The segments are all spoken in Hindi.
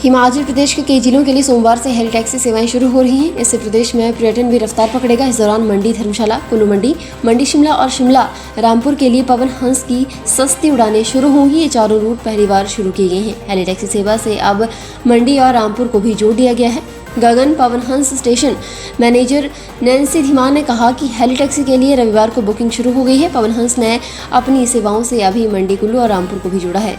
हिमाचल प्रदेश के कई जिलों के लिए सोमवार से हेली टैक्सी सेवाएं शुरू हो रही हैं। इससे प्रदेश में पर्यटन भी रफ्तार पकड़ेगा। इस दौरान मंडी धर्मशाला, कुल्लू मंडी शिमला और शिमला रामपुर के लिए पवन हंस की सस्ती उड़ानें शुरू होंगी। ये चारों रूट पहली बार शुरू किए गए हैं। हेली टैक्सी सेवा से अब मंडी और रामपुर को भी जोड़ दिया गया है। गगन Pawan Hans station manager Nancy Dhiman ने कहा कि हेली टैक्सी के लिए रविवार को बुकिंग शुरू हो गई है। पवन हंस ने अपनी सेवाओं से अभी मंडी, कुल्लू और रामपुर को भी जोड़ा है।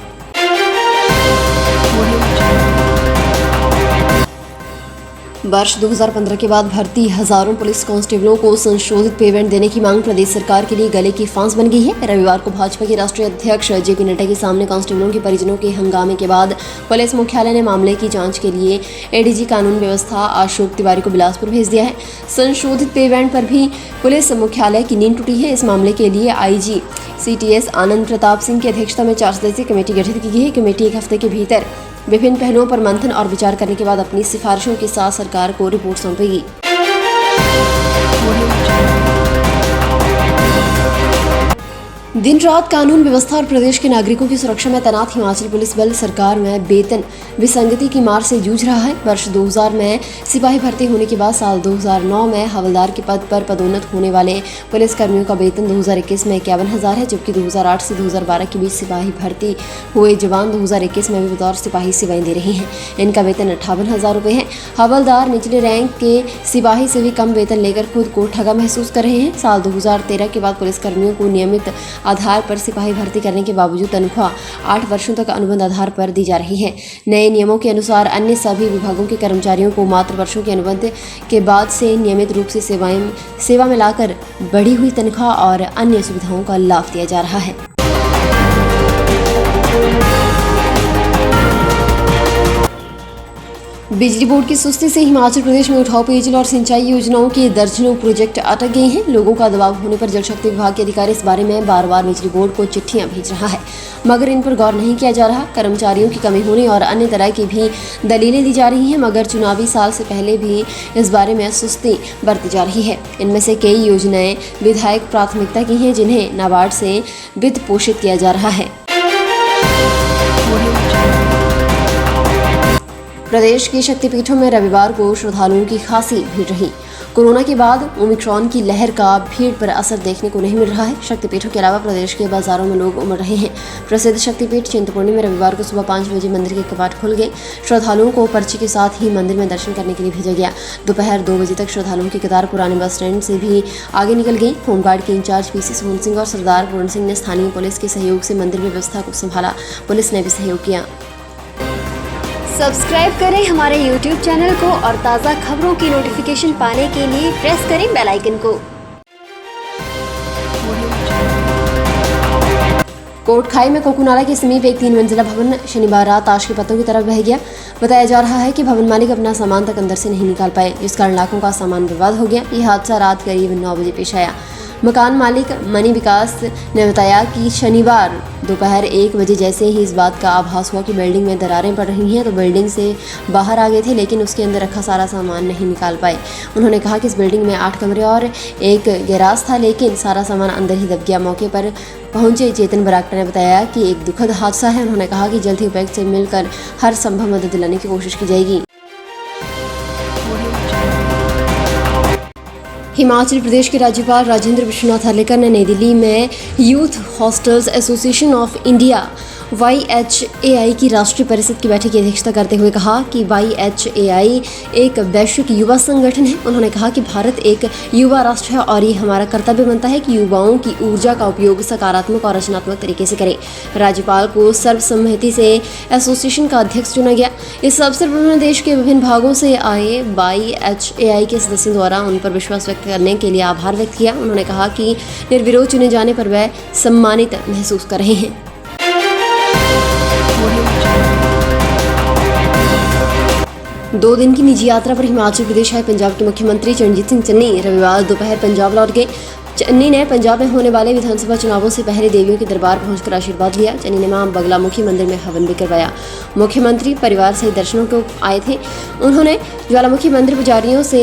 वर्ष 2015 के बाद भर्ती हजारों पुलिस कांस्टेबलों को संशोधित पेमेंट देने की मांग प्रदेश सरकार के लिए गले की फांस बन गई है। रविवार को भाजपा के राष्ट्रीय अध्यक्ष जेपी नड्डा के सामने कांस्टेबलों के परिजनों के हंगामे के बाद पुलिस मुख्यालय ने मामले की जांच के लिए एडीजी कानून व्यवस्था अशोक तिवारी को बिलासपुर भेज दिया है। संशोधित पेमेंट पर भी पुलिस मुख्यालय की नींद टूटी है। इस मामले के लिए आईजी CTS आनंद प्रताप सिंह की अध्यक्षता में 4 सदस्यीय कमेटी गठित की गई है। कमेटी 1 हफ्ते के भीतर विभिन्न पहलुओं पर मंथन और विचार करने के बाद अपनी सिफारिशों के साथ सरकार को रिपोर्ट सौंपेगी। दिन रात कानून व्यवस्था और प्रदेश के नागरिकों की सुरक्षा में तैनात हिमाचल पुलिस बल सरकार में वेतन विसंगति की मार से जूझ रहा है। वर्ष 2000 में सिपाही भर्ती होने के बाद साल 2009 में हवलदार के पद पर पदोन्नत होने वाले पुलिस कर्मियों का वेतन 2021 में 51,000 है, जबकि 2008 से 2012 के बीच सिपाही भर्ती हुए जवान 2021 में भी बतौर सिपाही सेवाएं दे रहे हैं। इनका वेतन 58,000 रुपये है। हवलदार निचले रैंक के सिपाही से भी कम वेतन लेकर खुद को ठगा महसूस कर रहे हैं। साल 2013 के बाद पुलिस कर्मियों को नियमित आधार पर सिपाही भर्ती करने के बावजूद तनख्वाह 8 वर्षों तक अनुबंध आधार पर दी जा रही है। नए नियमों के अनुसार अन्य सभी विभागों के कर्मचारियों को मात्र वर्षों के अनुबंध के बाद से नियमित रूप से सेवा में लाकर बढ़ी हुई तनख्वाह और अन्य सुविधाओं का लाभ दिया जा रहा है। बिजली बोर्ड की सुस्ती से हिमाचल प्रदेश में उठाऊ पेयजल और सिंचाई योजनाओं के दर्जनों प्रोजेक्ट अटक गए हैं। लोगों का दबाव होने पर जल शक्ति विभाग के अधिकारी इस बारे में बार-बार बिजली बोर्ड को चिट्ठियां भेज रहा है, मगर इन पर गौर नहीं किया जा रहा। कर्मचारियों की कमी होने और अन्य तरह की भी दलीलें दी जा रही हैं, मगर चुनावी साल से पहले भी इस बारे में सुस्ती बरती जा रही है। इनमें से कई योजनाएं विधायक प्राथमिकता की हैं, जिन्हें नाबार्ड से वित्त पोषित किया जा रहा है। प्रदेश के शक्तिपीठों में रविवार को श्रद्धालुओं की खासी भीड़ रही। कोरोना के बाद ओमिक्रॉन की लहर का भीड़ पर असर देखने को नहीं मिल रहा है। शक्तिपीठों के अलावा प्रदेश के बाजारों में लोग उमड़ रहे हैं। प्रसिद्ध शक्तिपीठ चिंतपूर्णी में रविवार को सुबह 5 बजे मंदिर के कपाट खुल गए। श्रद्धालुओं को पर्ची के साथ ही मंदिर में दर्शन करने के लिए भेजा गया। दोपहर 2 बजे तक श्रद्धालुओं की कतार पुराने बस स्टैंड से भी आगे निकल गई। होमगार्ड के इंचार्ज PC सोहन सिंह और सरदार पूर्ण सिंह ने स्थानीय पुलिस के सहयोग से मंदिर में व्यवस्था को संभाला। पुलिस ने भी सहयोग किया। सब्सक्राइब करें हमारे YouTube चैनल को और ताज़ा खबरों की नोटिफिकेशन पाने के लिए प्रेस करें बेल आइकन को। कोटखाई में कोकुनाला के समीप एक 3 मंजिला भवन शनिवार रात ताश के पत्तों की तरफ बह गया। बताया जा रहा है कि भवन मालिक अपना सामान तक अंदर से नहीं निकाल पाए, जिस कारण लाखों का सामान बर्बाद हो गया। यह हादसा रात करीब 9 बजे पेश आया। मकान मालिक मनी विकास ने बताया कि शनिवार दोपहर 1 बजे जैसे ही इस बात का आभास हुआ कि बिल्डिंग में दरारें पड़ रही हैं, तो बिल्डिंग से बाहर आ गए थे, लेकिन उसके अंदर रखा सारा सामान नहीं निकाल पाए। उन्होंने कहा कि इस बिल्डिंग में 8 कमरे और एक गैराज था, लेकिन सारा सामान अंदर ही दब गया। मौके पर पहुंचे चेतन बरागटा ने बताया कि एक दुखद हादसा है। उन्होंने कहा कि जल्द ही उपायुक्त से मिलकर हर संभव मदद दिलाने की कोशिश की जाएगी। हिमाचल प्रदेश के राज्यपाल राजेंद्र विश्वनाथ अर्लेकर ने नई दिल्ली में youth hostels association of India YHAI की राष्ट्रीय परिषद की बैठक की अध्यक्षता करते हुए कहा कि YHAI एक वैश्विक युवा संगठन है। उन्होंने कहा कि भारत एक युवा राष्ट्र है और ये हमारा कर्तव्य बनता है कि युवाओं की ऊर्जा का उपयोग सकारात्मक और रचनात्मक तरीके से करें। राज्यपाल को सर्वसम्मति से एसोसिएशन का अध्यक्ष चुना गया। इस अवसर पर उन्होंने देश के विभिन्न भागों से आए YHAI के सदस्यों द्वारा उन पर विश्वास व्यक्त करने के लिए आभार व्यक्त किया। उन्होंने कहा कि निर्विरोध चुने जाने पर वह सम्मानित महसूस कर रहे हैं। 2 दिन की निजी यात्रा पर हिमाचल प्रदेश आए पंजाब के मुख्यमंत्री चरणजीत सिंह चन्नी रविवार दोपहर पंजाब लौट गए। चन्नी ने पंजाब में होने वाले विधानसभा चुनावों से पहले देवियों के दरबार पहुंचकर आशीर्वाद लिया। चन्नी ने मां बगलामुखी मंदिर में हवन भी करवाया। मुख्यमंत्री परिवार सहित दर्शनों को आए थे। उन्होंने ज्वालामुखी मंदिर पुजारियों से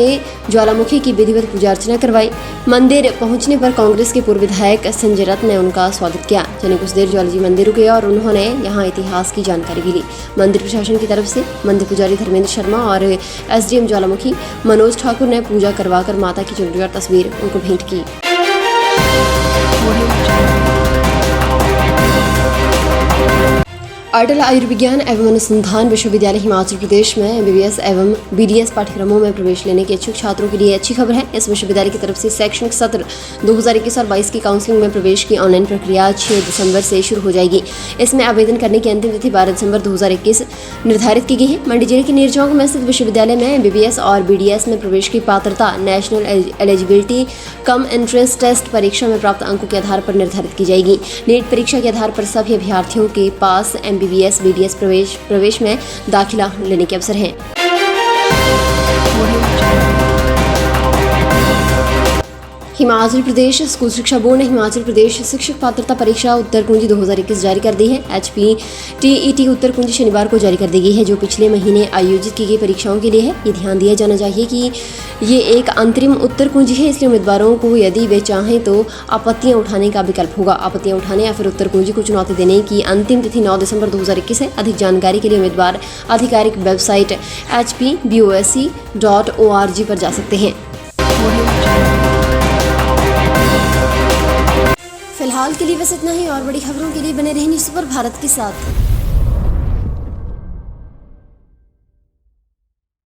ज्वालामुखी की विधिवत पूजा अर्चना करवाई। मंदिर पहुंचने पर कांग्रेस के पूर्व विधायक संजय रथ ने उनका स्वागत किया। चन्नी कुछ देर ज्वालाजी मंदिर रुके और उन्होंने यहां इतिहास की जानकारी भी ली। मंदिर प्रशासन की तरफ से मंदिर पुजारी धर्मेंद्र शर्मा और एसडीएम ज्वालामुखी मनोज ठाकुर ने पूजा करवाकर माता की चुनरी और तस्वीर उनको भेंट की। अटल आयुर्विज्ञान एवं अनुसंधान विश्वविद्यालय हिमाचल प्रदेश में एमबीबीएस एवं बीडीएस पाठ्यक्रमों में प्रवेश लेने के इच्छुक छात्रों के लिए अच्छी खबर है। इस विश्वविद्यालय की तरफ से शैक्षणिक सत्र 2021 और 22 की काउंसलिंग में प्रवेश की ऑनलाइन प्रक्रिया 6 दिसंबर से शुरू हो जाएगी। इसमें आवेदन करने की अंतिम तिथि 12 दिसंबर 2021 निर्धारित की गई है। मंडी जिले के नेरचौक में स्थित विश्वविद्यालय में एमबीबीएस और बीडीएस में प्रवेश की पात्रता national eligibility cum entrance test परीक्षा में प्राप्त अंकों के आधार पर निर्धारित की जाएगी। नीट परीक्षा के आधार पर सभी अभ्यर्थियों के पास एमबीबीएस बीडीएस प्रवेश में दाखिला लेने के अवसर हैं। हिमाचल प्रदेश स्कूल शिक्षा बोर्ड ने हिमाचल प्रदेश शिक्षक पात्रता परीक्षा उत्तर कुंजी 2021 जारी कर दी है। HPTET उत्तर कुंजी शनिवार को जारी कर दी गई है, जो पिछले महीने आयोजित की गई परीक्षाओं के लिए है। ये ध्यान दिया जाना चाहिए कि ये एक अंतरिम उत्तर कुंजी है, इसलिए उम्मीदवारों को यदि वे चाहें तो आपत्तियां उठाने का विकल्प होगा। आपत्तियां उठाने या फिर उत्तर कुंजी को चुनौती देने की अंतिम तिथि 9 दिसंबर 2021 है। अधिक जानकारी के लिए उम्मीदवार आधिकारिक वेबसाइट hpbosc.org पर जा सकते हैं। फिलहाल के लिए बस इतना ही। और बड़ी खबरों के लिए बने रहिए न्यूज़ सुपर भारत के साथ।